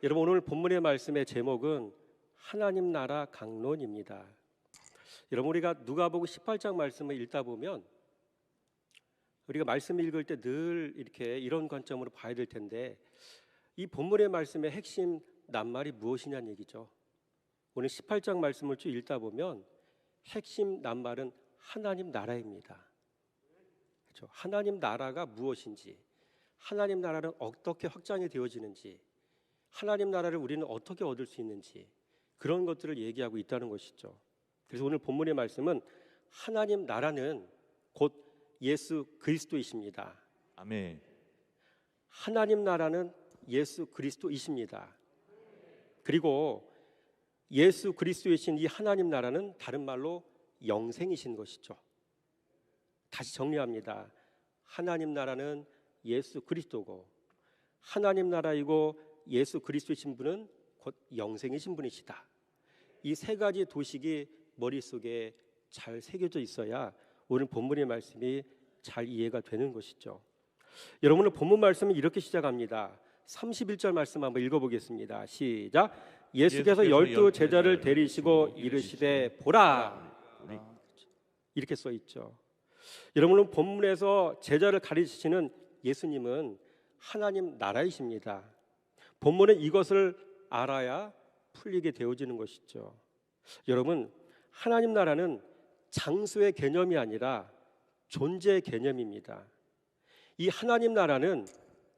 여러분, 오늘 본문의 말씀의 제목은 하나님 나라 강론입니다. 여러분, 우리가 누가복음 18장 말씀을 읽다 보면 우리가 말씀 읽을 때 늘 이렇게 이런 관점으로 봐야 될 텐데, 이 본문의 말씀의 핵심 낱말이 무엇이냐는 얘기죠. 오늘 18장 말씀을 쭉 읽다 보면 핵심 낱말은 하나님 나라입니다. 그렇죠? 하나님 나라가 무엇인지, 하나님 나라는 어떻게 확장이 되어지는지, 하나님 나라를 우리는 어떻게 얻을 수 있는지, 그런 것들을 얘기하고 있다는 것이죠. 그래서 오늘 본문의 말씀은 하나님 나라는 곧 예수 그리스도이십니다. 아멘. 하나님 나라는 예수 그리스도이십니다. 그리고 예수 그리스도이신 이 하나님 나라는 다른 말로 영생이신 것이죠. 다시 정리합니다. 하나님 나라는 예수 그리스도고, 하나님 나라이고 예수 그리스도이신 분은 곧 영생이신 분이시다. 이 세 가지 도식이 머릿속에 잘 새겨져 있어야 오늘 본문의 말씀이 잘 이해가 되는 것이죠. 여러분은 본문 말씀은 이렇게 시작합니다. 31절 말씀 한번 읽어보겠습니다. 시작. 예수께서 12 제자를 데리시고 이르시되 보라, 이렇게 써 있죠. 여러분은 본문에서 제자를 가르치시는 예수님은 하나님 나라이십니다. 본문은 이것을 알아야 풀리게 되어지는 것이죠. 여러분, 하나님 나라는 장소의 개념이 아니라 존재의 개념입니다. 이 하나님 나라는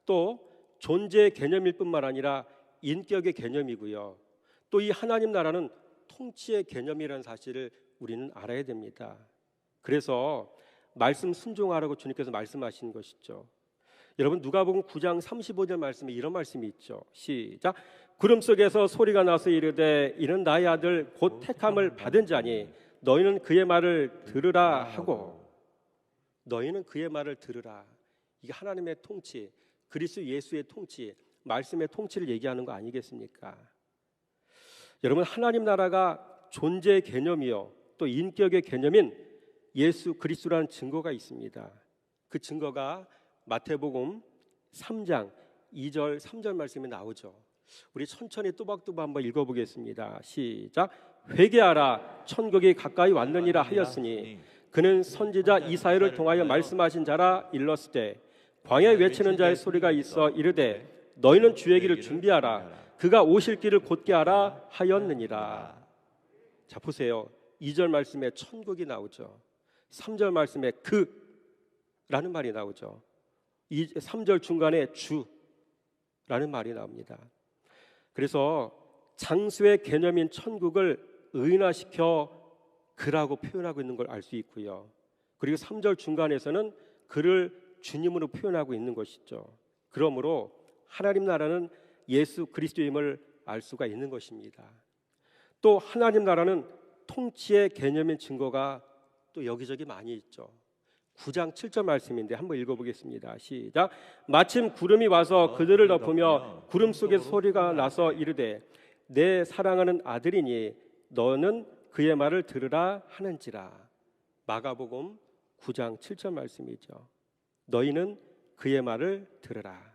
또 존재의 개념일 뿐만 아니라 인격의 개념이고요. 또 이 하나님 나라는 통치의 개념이라는 사실을 우리는 알아야 됩니다. 그래서 말씀 순종하라고 주님께서 말씀하신 것이죠. 여러분, 누가복음 9장 35절 말씀에 이런 말씀이 있죠. 시작. 구름 속에서 소리가 나서 이르되 이는 나의 아들 곧 택함을 받은 자니 너희는 그의 말을 들으라 하고. 너희는 그의 말을 들으라. 이게 하나님의 통치, 그리스도 예수의 통치, 말씀의 통치를 얘기하는 거 아니겠습니까? 여러분, 하나님 나라가 존재의 개념이요 또 인격의 개념인 예수 그리스도라는 증거가 있습니다. 그 증거가 마태복음 3장 2절 3절 말씀에 나오죠. 우리 천천히 또박또박 한번 읽어보겠습니다. 시작. 회개하라, 천국이 가까이 왔느니라 하였으니 그는 선지자 이사야를 통하여 말씀하신 자라 일렀으되 광야에 외치는 자의 소리가 있어 이르되 너희는 주의 길을 준비하라, 그가 오실 길을 곧게 하라 하였느니라. 자, 보세요. 2절 말씀에 천국이 나오죠. 3절 말씀에 그라는 말이 나오죠. 3절 중간에 주라는 말이 나옵니다. 그래서 장수의 개념인 천국을 의인화시켜 그라고 표현하고 있는 걸 알 수 있고요. 그리고 3절 중간에서는 그를 주님으로 표현하고 있는 것이죠. 그러므로 하나님 나라는 예수 그리스도임을 알 수가 있는 것입니다. 또 하나님 나라는 통치의 개념인 증거가 또 여기저기 많이 있죠. 9장 7절 말씀인데 한번 읽어보겠습니다. 시작. 마침 구름이 와서 그들을 덮으며 구름 속에서 소리가 나서 이르되 내 사랑하는 아들이니 너는 그의 말을 들으라 하는지라. 마가복음 9장 7절 말씀이죠. 너희는 그의 말을 들으라.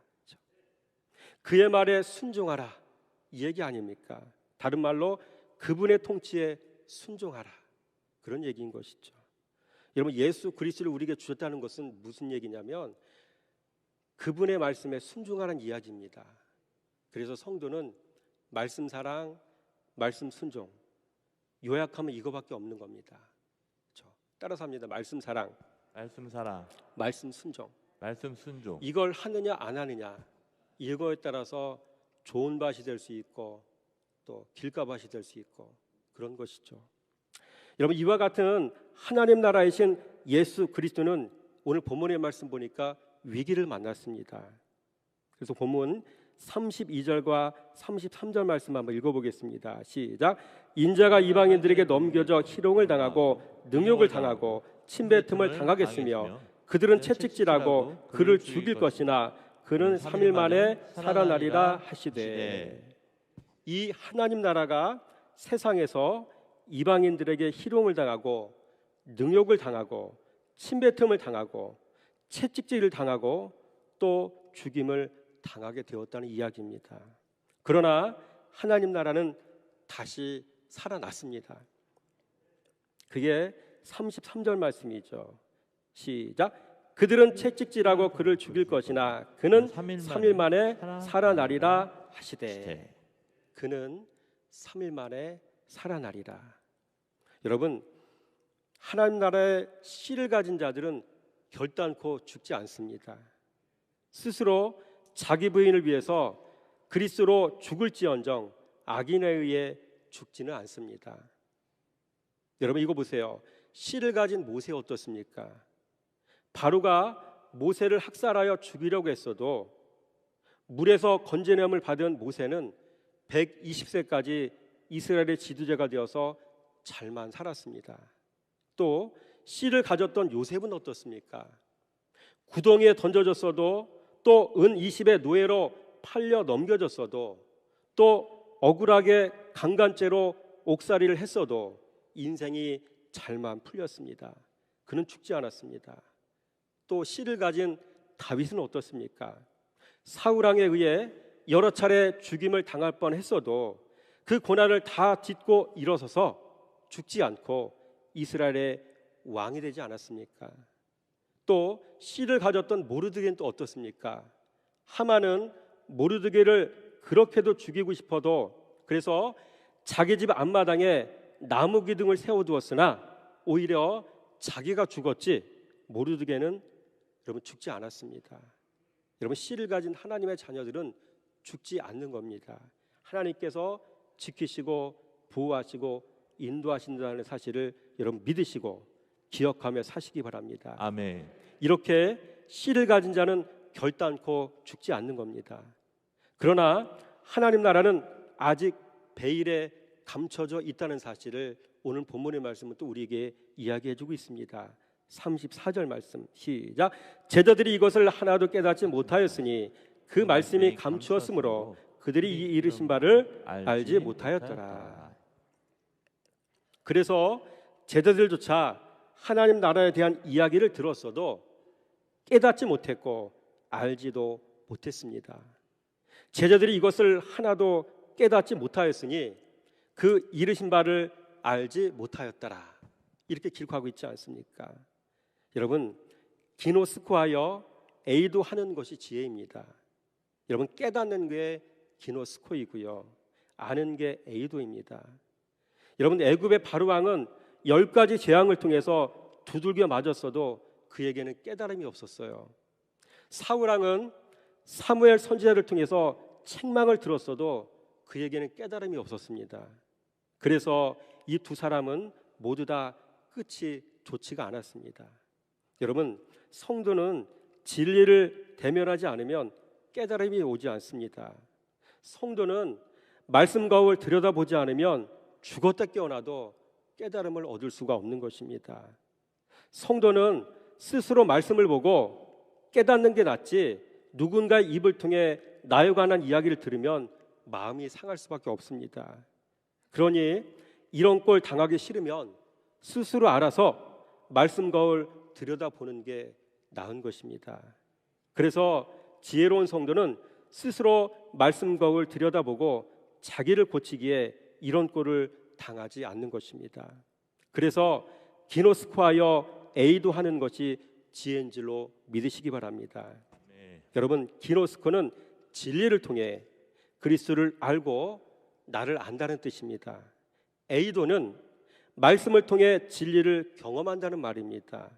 그의 말에 순종하라, 이 얘기 아닙니까? 다른 말로 그분의 통치에 순종하라, 그런 얘기인 것이죠. 여러분, 예수 그리스도를 우리에게 주셨다는 것은 무슨 얘기냐면 그분의 말씀에 순종하라는 이야기입니다. 그래서 성도는 말씀 사랑, 말씀 순종, 요약하면 이거밖에 없는 겁니다. 그렇죠? 따라서 합니다. 말씀 사랑, 말씀 사랑, 말씀 순종. 말씀 순종. 이걸 하느냐 안 하느냐, 이거에 따라서 좋은 밭이 될 수 있고 또 길가밭이 될 수 있고 그런 것이죠. 여러분, 이와 같은 하나님 나라이신 예수 그리스도는 오늘 본문의 말씀 보니까 위기를 만났습니다. 그래서 본문 32절과 33절 말씀 한번 읽어보겠습니다. 시작. 인자가 이방인들에게 넘겨져 희롱을 당하고 능욕을 당하고 침뱉음을 당하겠으며 그들은 채찍질하고 그를 죽일 것이나 그는 3일 만에 살아나리라 하시되. 이 하나님 나라가 세상에서 이방인들에게 희롱을 당하고 능욕을 당하고 침뱉음을 당하고 채찍질을 당하고 또 죽임을 당하게 되었다는 이야기입니다. 그러나 하나님 나라는 다시 살아났습니다. 그게 33절 말씀이죠. 시작. 그들은 채찍질하고 그를 죽일 것이나 그는 3일 만에 살아나리라 하시되. 그는 3일 만에 살아나리라. 여러분, 하나님 나라의 씨를 가진 자들은 결단코 죽지 않습니다. 스스로 자기 부인을 위해서 그리스도로 죽을지언정 악인에 의해 죽지는 않습니다. 여러분, 이거 보세요. 씨를 가진 모세 어떻습니까? 바로가 모세를 학살하여 죽이려고 했어도 물에서 건져냄을 받은 모세는 120세까지 이스라엘의 지도자가 되어서 잘만 살았습니다. 또 씨를 가졌던 요셉은 어떻습니까? 구덩이에 던져졌어도, 또 은 20의 노예로 팔려 넘겨졌어도, 또 억울하게 강간죄로 옥살이를 했어도 인생이 잘만 풀렸습니다. 그는 죽지 않았습니다. 또 씨를 가진 다윗은 어떻습니까? 사울왕에 의해 여러 차례 죽임을 당할 뻔했어도 그 고난을 다 딛고 일어서서 죽지 않고 이스라엘의 왕이 되지 않았습니까? 또 씨를 가졌던 모르드게는 또 어떻습니까? 하만은 모르드게를 그렇게도 죽이고 싶어도 그래서 자기 집 앞마당에 나무 기둥을 세워두었으나 오히려 자기가 죽었지 모르드게는 여러분 죽지 않았습니다. 여러분, 씨를 가진 하나님의 자녀들은 죽지 않는 겁니다. 하나님께서 지키시고 보호하시고 인도하신다는 사실을 여러분 믿으시고 기억하며 사시기 바랍니다. 아멘. 이렇게 씨를 가진 자는 결단코 죽지 않는 겁니다. 그러나 하나님 나라는 아직 베일에 감춰져 있다는 사실을 오늘 본문의 말씀은 또 우리에게 이야기해주고 있습니다. 34절 말씀 시작. 제자들이 이것을 하나도 깨닫지 못하였으니 그 말씀이 감추었으므로 그들이 이 이르신 바를 알지 못하였더라. 그래서 제자들조차 하나님 나라에 대한 이야기를 들었어도 깨닫지 못했고 알지도 못했습니다. 제자들이 이것을 하나도 깨닫지 못하였으니 그 이르신 바를 알지 못하였더라. 이렇게 기록하고 있지 않습니까? 여러분, 기노스코하여 에이도하는 것이 지혜입니다. 여러분, 깨닫는 게 기노스코이고요, 아는 게 에이도입니다. 여러분, 애굽의 바로왕은 10가지 재앙을 통해서 두들겨 맞았어도 그에게는 깨달음이 없었어요. 사울왕은 사무엘 선지자를 통해서 책망을 들었어도 그에게는 깨달음이 없었습니다. 그래서 이 두 사람은 모두 다 끝이 좋지가 않았습니다. 여러분, 성도는 진리를 대면하지 않으면 깨달음이 오지 않습니다. 성도는 말씀 거울 들여다보지 않으면 죽었다 깨어나도 깨달음을 얻을 수가 없는 것입니다. 성도는 스스로 말씀을 보고 깨닫는 게 낫지 누군가의 입을 통해 나에 관한 이야기를 들으면 마음이 상할 수밖에 없습니다. 그러니 이런 꼴 당하기 싫으면 스스로 알아서 말씀 거울 들여다보는 게 나은 것입니다. 그래서 지혜로운 성도는 스스로 말씀 거울 들여다보고 자기를 고치기에 이런 꼴을 당하지 않는 것입니다. 그래서 기노스코하여 에이도하는 것이 지혜인 줄로 믿으시기 바랍니다. 네. 여러분, 기노스코는 진리를 통해 그리스도를 알고 나를 안다는 뜻입니다. 에이도는 말씀을 통해 진리를 경험한다는 말입니다.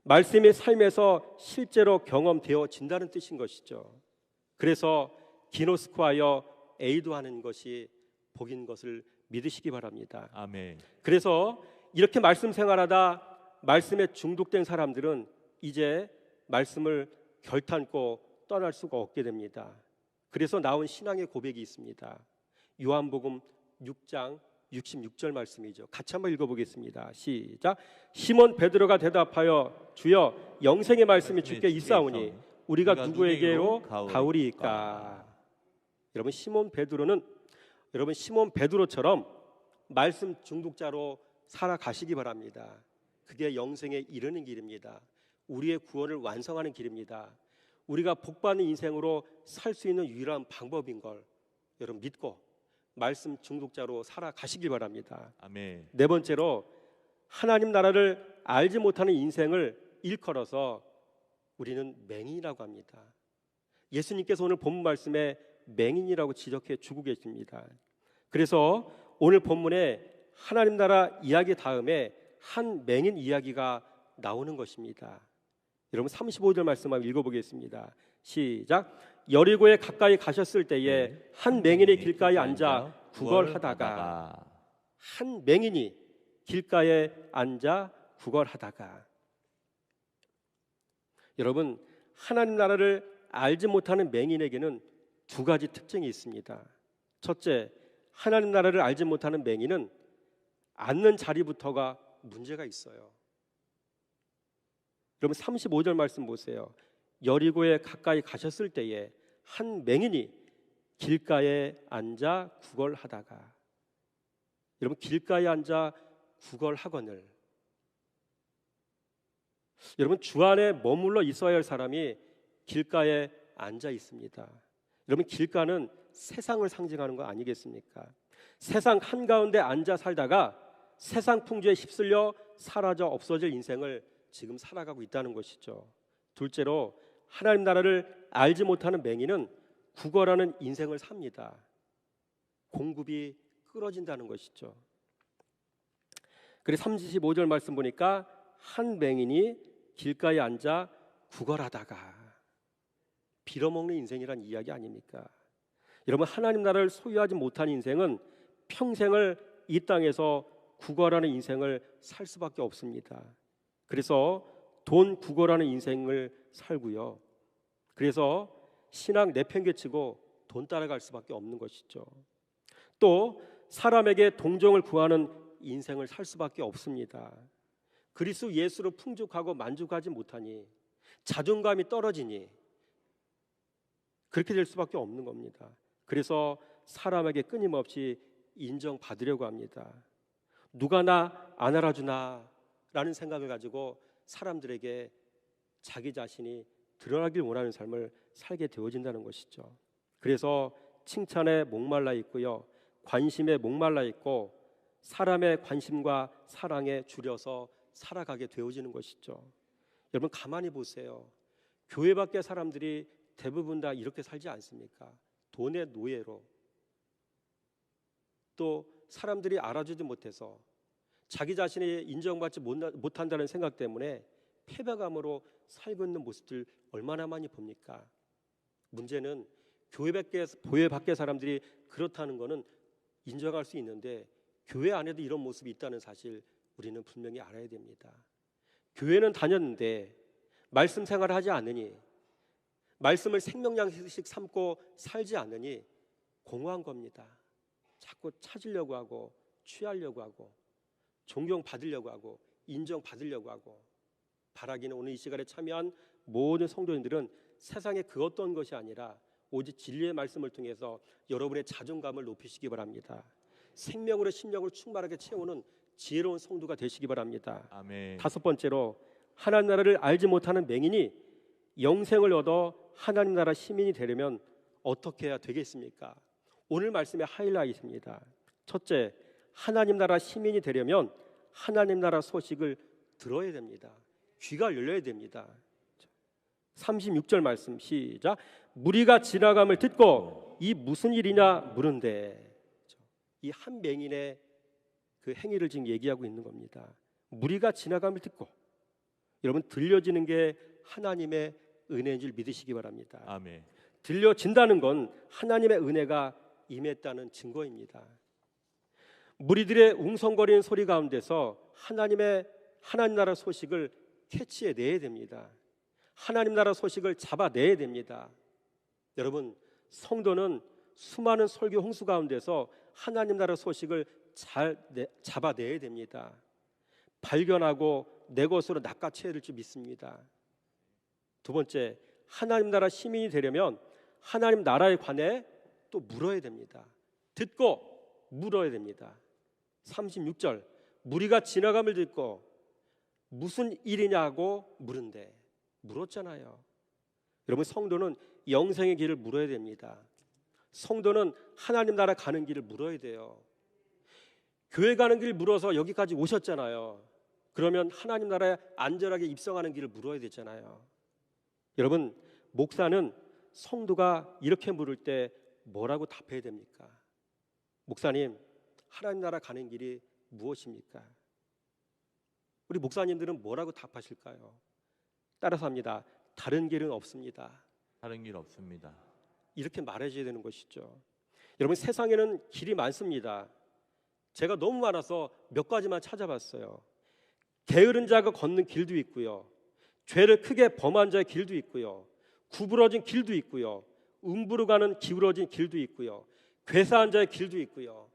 말씀이 삶에서 실제로 경험되어진다는 뜻인 것이죠. 그래서 기노스코하여 에이도하는 것이 복인 것을 믿으시기 바랍니다. 아멘. 그래서 이렇게 말씀 생활하다 말씀에 중독된 사람들은 이제 말씀을 결탄코 떠날 수가 없게 됩니다. 그래서 나온 신앙의 고백이 있습니다. 요한복음 6장 66절 말씀이죠. 같이 한번 읽어보겠습니다. 시작. 시몬 베드로가 대답하여 주여, 영생의 말씀이 주께 있사오니 우리가 누구에게로 가오리이까. 여러분, 시몬 베드로처럼 말씀 중독자로 살아가시기 바랍니다. 그게 영생에 이르는 길입니다. 우리의 구원을 완성하는 길입니다. 우리가 복받는 인생으로 살 수 있는 유일한 방법인 걸 여러분 믿고 말씀 중독자로 살아가시길 바랍니다. 아멘. 네 번째로 하나님 나라를 알지 못하는 인생을 일컬어서 우리는 맹인이라고 합니다. 예수님께서 오늘 본문 말씀에 맹인이라고 지적해 주고 계십니다. 그래서 오늘 본문에 하나님 나라 이야기 다음에 한 맹인 이야기가 나오는 것입니다. 여러분 35절 말씀 한번 읽어보겠습니다. 시작. 여리고에 가까이 가셨을 때에 한 맹인이 길가에 앉아 구걸하다가, 한 맹인이 길가에 앉아 구걸하다가. 여러분 하나님 나라를 알지 못하는 맹인에게는 두 가지 특징이 있습니다. 첫째, 하나님 나라를 알지 못하는 맹인은 앉는 자리부터가 문제가 있어요. 여러분 35절 말씀 보세요. 여리고에 가까이 가셨을 때에 한 맹인이 길가에 앉아 구걸하다가. 여러분 길가에 앉아 구걸하거늘, 여러분 주 안에 머물러 있어야 할 사람이 길가에 앉아 있습니다. 여러분 길가는 세상을 상징하는 거 아니겠습니까? 세상 한가운데 앉아 살다가 세상 풍조에 휩쓸려 사라져 없어질 인생을 지금 살아가고 있다는 것이죠. 둘째로 하나님 나라를 알지 못하는 맹인은 구걸하는 인생을 삽니다. 공급이 끊어진다는 것이죠. 그래서 35절 말씀 보니까 한 맹인이 길가에 앉아 구걸하다가. 빌어먹는 인생이란 이야기 아닙니까? 여러분 하나님 나라를 소유하지 못한 인생은 평생을 이 땅에서 구걸하는 인생을 살 수밖에 없습니다. 그래서 돈 구걸하는 인생을 살고요. 그래서 신앙 내팽개치고 돈 따라갈 수밖에 없는 것이죠. 또 사람에게 동정을 구하는 인생을 살 수밖에 없습니다. 그리스도 예수로 풍족하고 만족하지 못하니, 자존감이 떨어지니 그렇게 될 수밖에 없는 겁니다. 그래서 사람에게 끊임없이 인정받으려고 합니다. 누가 나 안 알아주나 라는 생각을 가지고 사람들에게 자기 자신이 드러나길 원하는 삶을 살게 되어진다는 것이죠. 그래서 칭찬에 목말라 있고요, 관심에 목말라 있고 사람의 관심과 사랑에 줄여서 살아가게 되어지는 것이죠. 여러분 가만히 보세요. 교회 밖의 사람들이 대부분 다 이렇게 살지 않습니까? 돈의 노예로, 또 사람들이 알아주지 못해서 자기 자신이 인정받지 못한다는 생각 때문에 패배감으로 살고 있는 모습들 얼마나 많이 봅니까? 문제는 교회 밖의 사람들이 그렇다는 것은 인정할 수 있는데 교회 안에도 이런 모습이 있다는 사실 우리는 분명히 알아야 됩니다. 교회는 다녔는데 말씀 생활을 하지 않으니, 말씀을 생명양식 삼고 살지 않으니 공허한 겁니다. 자꾸 찾으려고 하고 취하려고 하고 존경받으려고 하고 인정받으려고 하고. 바라기는 오늘 이 시간에 참여한 모든 성도님들은 세상에 그 어떤 것이 아니라 오직 진리의 말씀을 통해서 여러분의 자존감을 높이시기 바랍니다. 생명으로 심령을 충만하게 채우는 지혜로운 성도가 되시기 바랍니다. 아멘. 다섯 번째로 하나님 나라를 알지 못하는 맹인이 영생을 얻어 하나님 나라 시민이 되려면 어떻게 해야 되겠습니까? 오늘 말씀의 하이라이트입니다. 첫째, 하나님 나라 시민이 되려면 하나님 나라 소식을 들어야 됩니다. 귀가 열려야 됩니다. 36절 말씀 시작. 무리가 지나감을 듣고 이 무슨 일이냐 물은데, 이 한 맹인의 그 행위를 지금 얘기하고 있는 겁니다. 무리가 지나감을 듣고, 여러분 들려지는 게 하나님의 은혜인 줄 믿으시기 바랍니다. 아멘. 들려진다는 건 하나님의 은혜가 임했다는 증거입니다. 무리들의 웅성거리는 소리 가운데서 하나님 나라 소식을 캐치해내야 됩니다. 하나님 나라 소식을 잡아내야 됩니다. 여러분 성도는 수많은 설교 홍수 가운데서 하나님 나라 소식을 잘 잡아내야 됩니다. 발견하고 내 것으로 낚아채야 될 줄 믿습니다. 두 번째, 하나님 나라 시민이 되려면 하나님 나라에 관해 또 물어야 됩니다. 듣고 물어야 됩니다. 36절, 무리가 지나감을 듣고 무슨 일이냐고 물은데, 물었잖아요. 여러분 성도는 영생의 길을 물어야 됩니다. 성도는 하나님 나라 가는 길을 물어야 돼요. 교회 가는 길 물어서 여기까지 오셨잖아요. 그러면 하나님 나라에 안전하게 입성하는 길을 물어야 되잖아요. 여러분, 목사는 성도가 이렇게 물을 때 뭐라고 답해야 됩니까? 목사님, 하나님 나라 가는 길이 무엇입니까? 우리 목사님들은 뭐라고 답하실까요? 따라서 합니다. 다른 길은 없습니다. 다른 길 없습니다. 이렇게 말해줘야 되는 것이죠. 여러분, 세상에는 길이 많습니다. 제가 너무 많아서 몇 가지만 찾아봤어요. 게으른 자가 걷는 길도 있고요, 죄를 크게 범한 자의 길도 있고요, 구부러진 길도 있고요, 음부로 가는 기울어진 길도 있고요, 괴사한 자의 길도 있고요.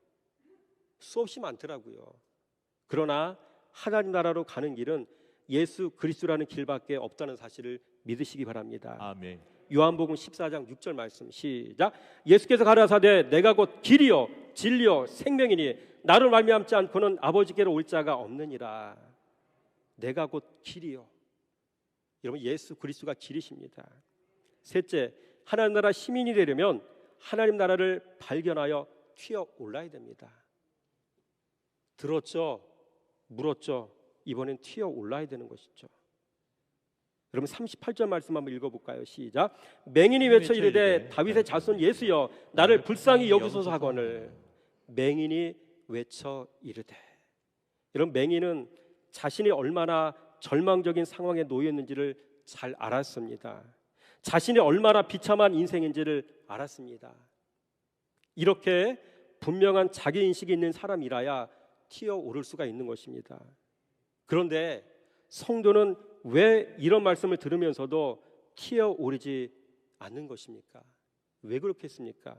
수없이 많더라고요. 그러나 하나님 나라로 가는 길은 예수 그리스도라는 길밖에 없다는 사실을 믿으시기 바랍니다. 아멘. 요한복음 14장 6절 말씀 시작. 예수께서 가라사대 내가 곧 길이요 진리요 생명이니 나를 말미암지 않고는 아버지께로 올 자가 없느니라. 내가 곧 길이요. 여러분, 예수 그리스도가 길이십니다. 셋째, 하나님 나라 시민이 되려면 하나님 나라를 발견하여 튀어 올라야 됩니다. 들었죠? 물었죠? 이번엔 튀어 올라야 되는 것이죠. 여러분, 38절 말씀 한번 읽어볼까요? 시작. 맹인이 외쳐 이르되 다윗의 자손 예수여 나를 불쌍히 여기소서 하거늘. 맹인이 외쳐 이르되. 여러분, 맹인은 자신이 얼마나 절망적인 상황에 놓였는지를 잘 알았습니다. 자신이 얼마나 비참한 인생인지를 알았습니다. 이렇게 분명한 자기인식이 있는 사람이라야 튀어오를 수가 있는 것입니다. 그런데 성도는 왜 이런 말씀을 들으면서도 튀어오르지 않는 것입니까? 왜 그렇겠습니까?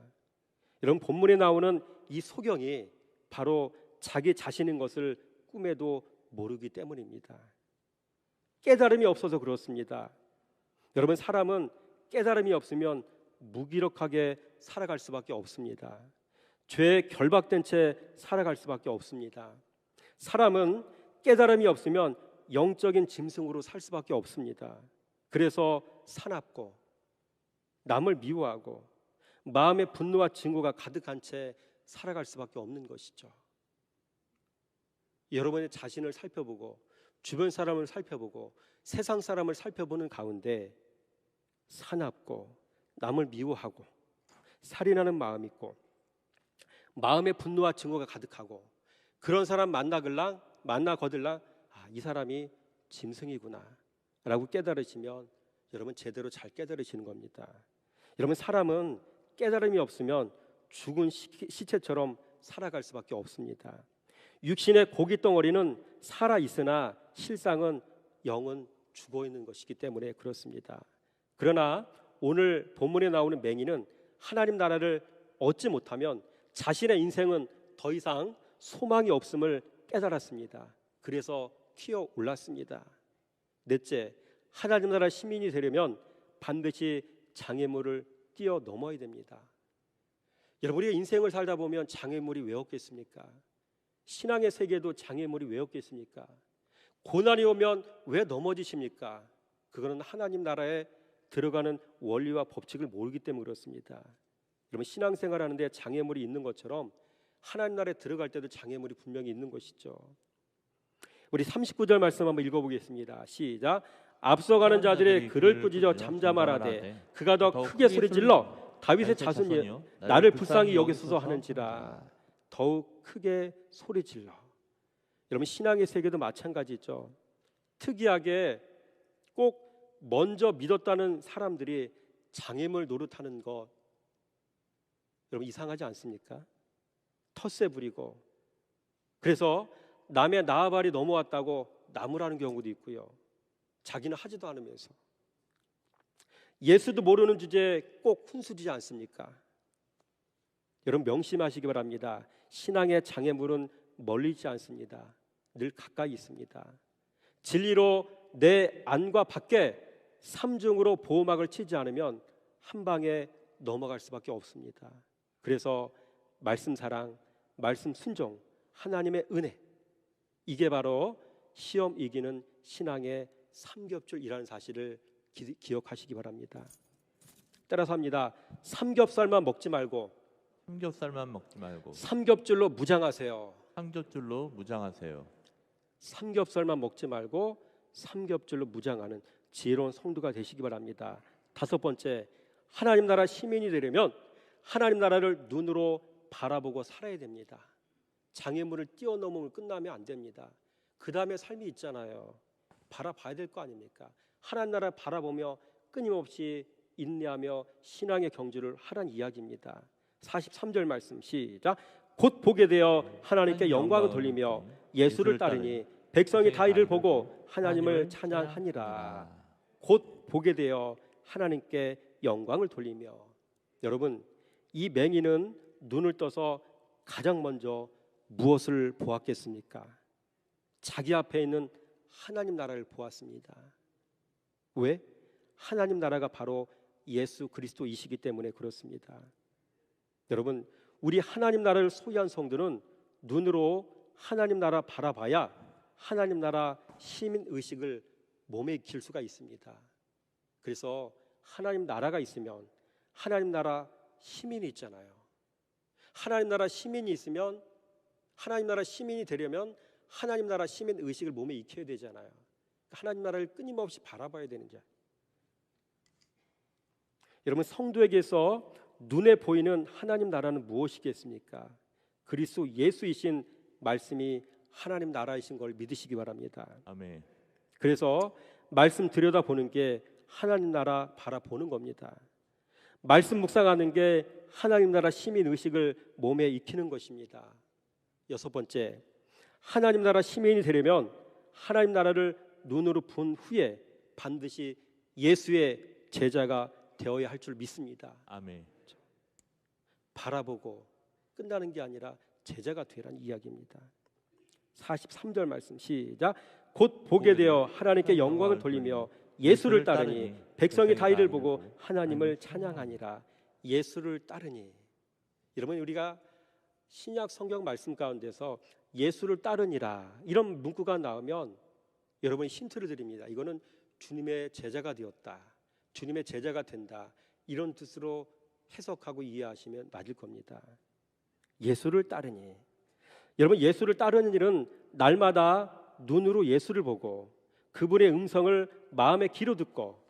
여러분, 본문에 나오는 이 소경이 바로 자기 자신인 것을 꿈에도 모르기 때문입니다. 깨달음이 없어서 그렇습니다. 여러분, 사람은 깨달음이 없으면 무기력하게 살아갈 수밖에 없습니다. 죄에 결박된 채 살아갈 수밖에 없습니다. 사람은 깨달음이 없으면 영적인 짐승으로 살 수밖에 없습니다. 그래서 사납고 남을 미워하고 마음의 분노와 증오가 가득한 채 살아갈 수밖에 없는 것이죠. 여러분의 자신을 살펴보고 주변 사람을 살펴보고 세상 사람을 살펴보는 가운데 사납고 남을 미워하고 살인하는 마음이 있고 마음의 분노와 증오가 가득하고 그런 사람 만나 거들랑 이 사람이 짐승이구나 라고 깨달으시면 여러분 제대로 잘 깨달으시는 겁니다. 여러분, 사람은 깨달음이 없으면 죽은 시체처럼 살아갈 수밖에 없습니다. 육신의 고기 덩어리는 살아있으나 실상은 영은 죽어있는 것이기 때문에 그렇습니다. 그러나 오늘 본문에 나오는 맹인은 하나님 나라를 얻지 못하면 자신의 인생은 더 이상 소망이 없음을 깨달았습니다. 그래서 튀어 올랐습니다. 넷째, 하나님 나라 시민이 되려면 반드시 장애물을 뛰어넘어야 됩니다. 여러분, 우리가 인생을 살다 보면 장애물이 왜 없겠습니까? 신앙의 세계도 장애물이 왜 없겠습니까? 고난이 오면 왜 넘어지십니까? 그거는 하나님 나라에 들어가는 원리와 법칙을 모르기 때문에 그렇습니다. 여러분, 신앙생활 하는데 장애물이 있는 것처럼 하나님 나라에 들어갈 때도 장애물이 분명히 있는 것이죠. 우리 39절 말씀 한번 읽어보겠습니다. 시작. 앞서가는 자들이 그를 꾸짖어 잠잠하라되 그가 더 크게 소리질러 다윗의 자손이여 나를 불쌍히 여기소서 하는지라. 더욱 크게 소리질러. 여러분, 신앙의 세계도 마찬가지죠. 특이하게 꼭 먼저 믿었다는 사람들이 장애물 노릇하는 것, 여러분 이상하지 않습니까? 텃세 부리고 그래서 남의 나아발이 넘어왔다고 나무라는 경우도 있고요. 자기는 하지도 않으면서 예수도 모르는 주제에 꼭 훈수지지 않습니까? 여러분, 명심하시기 바랍니다. 신앙의 장애물은 멀리 있지 않습니다. 늘 가까이 있습니다. 진리로 내 안과 밖에 삼중으로 보호막을 치지 않으면 한 방에 넘어갈 수밖에 없습니다. 그래서 말씀 사랑, 말씀 순종, 하나님의 은혜, 이게 바로 시험 이기는 신앙의 삼겹줄이라는 사실을 기억하시기 바랍니다. 따라서 합니다. 삼겹살만 먹지 말고 삼겹살만 먹지 말고 삼겹줄로 무장하세요. 삼겹줄로 무장하세요. 삼겹살만 먹지 말고 삼겹줄로 무장하는 지혜로운 성도가 되시기 바랍니다. 다섯 번째, 하나님 나라 시민이 되려면 하나님 나라를 눈으로 바라보고 살아야 됩니다. 장애물을 뛰어넘으면 끝나면 안 됩니다. 그 다음에 삶이 있잖아요. 바라봐야 될 거 아닙니까? 하나님 나라 바라보며 끊임없이 인내하며 신앙의 경주를 하라는 이야기입니다. 43절 말씀 시작. 곧 보게 되어 하나님께 영광을 돌리며 예수를 따르니 백성이 다 이를 보고 하나님을 찬양하니라. 곧 보게 되어 하나님께 영광을 돌리며. 여러분, 이 맹인은 눈을 떠서 가장 먼저 무엇을 보았겠습니까? 자기 앞에 있는 하나님 나라를 보았습니다. 왜? 하나님 나라가 바로 예수 그리스도이시기 때문에 그렇습니다. 여러분, 우리 하나님 나라를 소유한 성도는 눈으로 하나님 나라 바라봐야 하나님 나라 시민 의식을 몸에 익힐 수가 있습니다. 그래서 하나님 나라가 있으면 하나님 나라 시민이 있잖아요. 하나님 나라 시민이 있으면 하나님 나라 시민이 되려면 하나님 나라 시민 의식을 몸에 익혀야 되잖아요. 하나님 나라를 끊임없이 바라봐야 되는 자. 여러분, 성도에게서 눈에 보이는 하나님 나라는 무엇이겠습니까? 그리스도 예수이신 말씀이 하나님 나라이신 걸 믿으시기 바랍니다. 아멘. 그래서 말씀 들여다보는 게 하나님 나라 바라보는 겁니다. 말씀 묵상하는 게 하나님 나라 시민 의식을 몸에 익히는 것입니다. 여섯 번째, 하나님 나라 시민이 되려면 하나님 나라를 눈으로 본 후에 반드시 예수의 제자가 되어야 할 줄 믿습니다. 아멘. 바라보고 끝나는 게 아니라 제자가 되라는 이야기입니다. 43절 말씀 시작. 곧 보게 되어 하나님께 영광을 돌리며 예수를 따르니 백성이 다 이를 보고 하나님을 찬양하니라. 예수를 따르니. 여러분, 우리가 신약 성경 말씀 가운데서 예수를 따르니라 이런 문구가 나오면 여러분 힌트를 드립니다. 이거는 주님의 제자가 되었다, 주님의 제자가 된다, 이런 뜻으로 해석하고 이해하시면 맞을 겁니다. 예수를 따르니. 여러분, 예수를 따르는 일은 날마다 눈으로 예수를 보고 그분의 음성을 마음에 귀로 듣고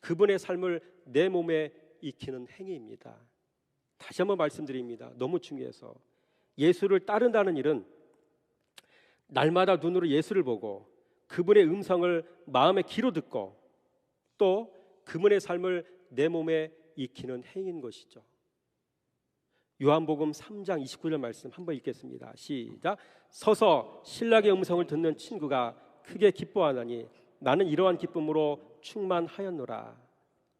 그분의 삶을 내 몸에 익히는 행위입니다. 다시 한번 말씀드립니다. 너무 중요해서 예수를 따른다는 일은 날마다 눈으로 예수를 보고 그분의 음성을 마음에 귀로 듣고 또 그분의 삶을 내 몸에 익히는 행위인 것이죠. 요한복음 3장 29절 말씀 한번 읽겠습니다. 시작. 서서 신랑의 음성을 듣는 친구가 크게 기뻐하나니 나는 이러한 기쁨으로 충만하였노라.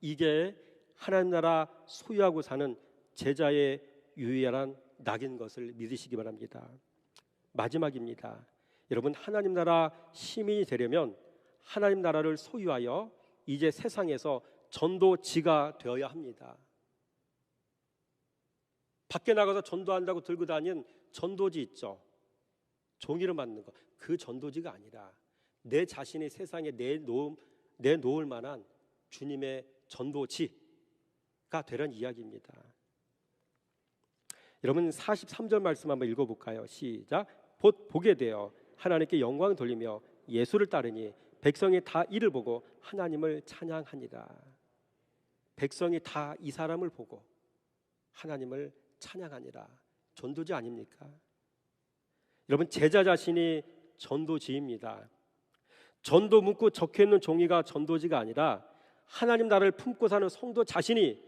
이게 하나님 나라 소유하고 사는 제자의 유일한 낙인 것을 믿으시기 바랍니다. 마지막입니다. 여러분, 하나님 나라 시민이 되려면 하나님 나라를 소유하여 이제 세상에서 전도지가 되어야 합니다. 밖에 나가서 전도한다고 들고 다니는 전도지 있죠. 종이를 맞는 거. 그 전도지가 아니라 내 자신이 세상에 내놓을 만한 주님의 전도지가 되라는 이야기입니다. 여러분, 43절 말씀 한번 읽어볼까요? 시작. 곧 보게 되어 하나님께 영광을 돌리며 예수를 따르니 백성이 다 이를 보고 하나님을 찬양하니라. 백성이 다 이 사람을 보고 하나님을 찬양하니라. 전도지 아닙니까? 여러분, 제자 자신이 전도지입니다. 전도 문구 적혀있는 종이가 전도지가 아니라 하나님 나라를 품고 사는 성도 자신이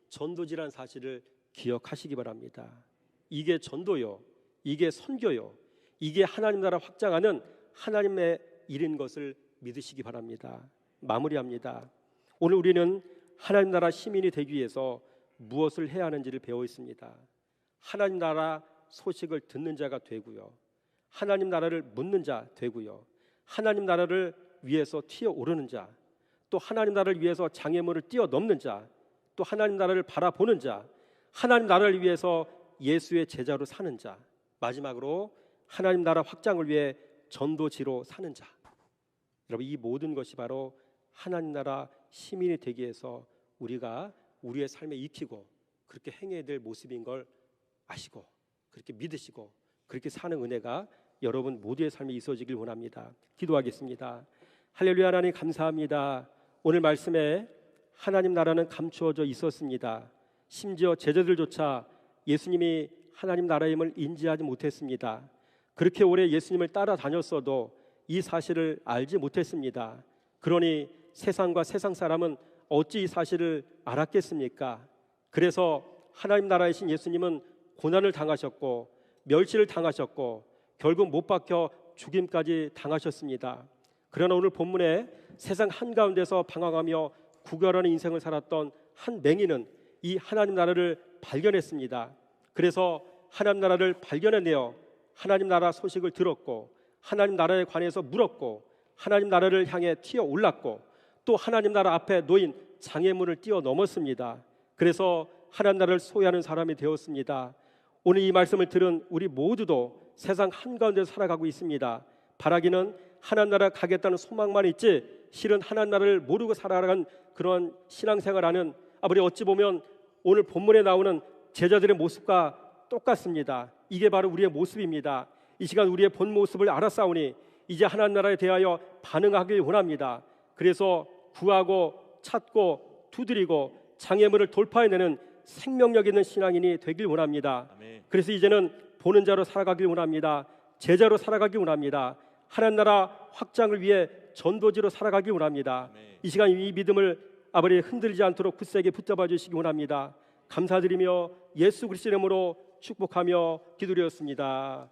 전도지라는 사실을 기억하시기 바랍니다. 이게 전도요, 이게 선교요, 이게 하나님 나라 확장하는 하나님의 일인 것을 믿으시기 바랍니다. 마무리합니다. 오늘 우리는 하나님 나라 시민이 되기 위해서 무엇을 해야 하는지를 배워 있습니다. 하나님 나라 소식을 듣는 자가 되고요, 하나님 나라를 묻는 자 되고요, 하나님 나라를 위해서 튀어오르는 자, 또 하나님 나라를 위해서 장애물을 뛰어넘는 자, 또 하나님 나라를 바라보는 자, 하나님 나라를 위해서 예수의 제자로 사는 자, 마지막으로 하나님 나라 확장을 위해 전도지로 사는 자. 여러분, 이 모든 것이 바로 하나님 나라 시민이 되기 위해서 우리가 우리의 삶에 익히고 그렇게 행해야 될 모습인 걸 아시고 그렇게 믿으시고 그렇게 사는 은혜가 여러분 모두의 삶에 있어지길 원합니다. 기도하겠습니다. 할렐루야. 하나님 감사합니다. 오늘 말씀에 하나님 나라는 감추어져 있었습니다. 심지어 제자들조차 예수님이 하나님 나라임을 인지하지 못했습니다. 그렇게 오래 예수님을 따라다녔어도 이 사실을 알지 못했습니다. 그러니 세상과 세상 사람은 어찌 이 사실을 알았겠습니까? 그래서 하나님 나라이신 예수님은 고난을 당하셨고 멸시를 당하셨고 결국 못 박혀 죽임까지 당하셨습니다. 그러나 오늘 본문에 세상 한가운데서 방황하며 구걸하는 인생을 살았던 한 맹인은 이 하나님 나라를 발견했습니다. 그래서 하나님 나라를 발견해내어 하나님 나라 소식을 들었고 하나님 나라에 관해서 물었고 하나님 나라를 향해 튀어 올랐고 또 하나님 나라 앞에 놓인 장애물을 뛰어넘었습니다. 그래서 하나님 나라를 소유하는 사람이 되었습니다. 오늘 이 말씀을 들은 우리 모두도 세상 한가운데서 살아가고 있습니다. 바라기는 하나님 나라 가겠다는 소망만 있지 실은 하나님 나라를 모르고 살아가는 그런 신앙생활하는 우리 어찌 보면 오늘 본문에 나오는 제자들의 모습과 똑같습니다. 이게 바로 우리의 모습입니다. 이 시간 우리의 본 모습을 알았사오니 이제 하나님 나라에 대하여 반응하길 원합니다. 그래서 구하고 찾고 두드리고 장애물을 돌파해내는 생명력 있는 신앙인이 되길 원합니다. 아멘. 그래서 이제는 보는 자로 살아가길 원합니다. 제자로 살아가길 원합니다. 하나님 나라 확장을 위해 전도지로 살아가길 원합니다. 아멘. 이 시간 이 믿음을 아버지 흔들리지 않도록 굳세게 붙잡아 주시기 원합니다. 감사드리며 예수 그리스도 이름으로 축복하며 기도드렸습니다.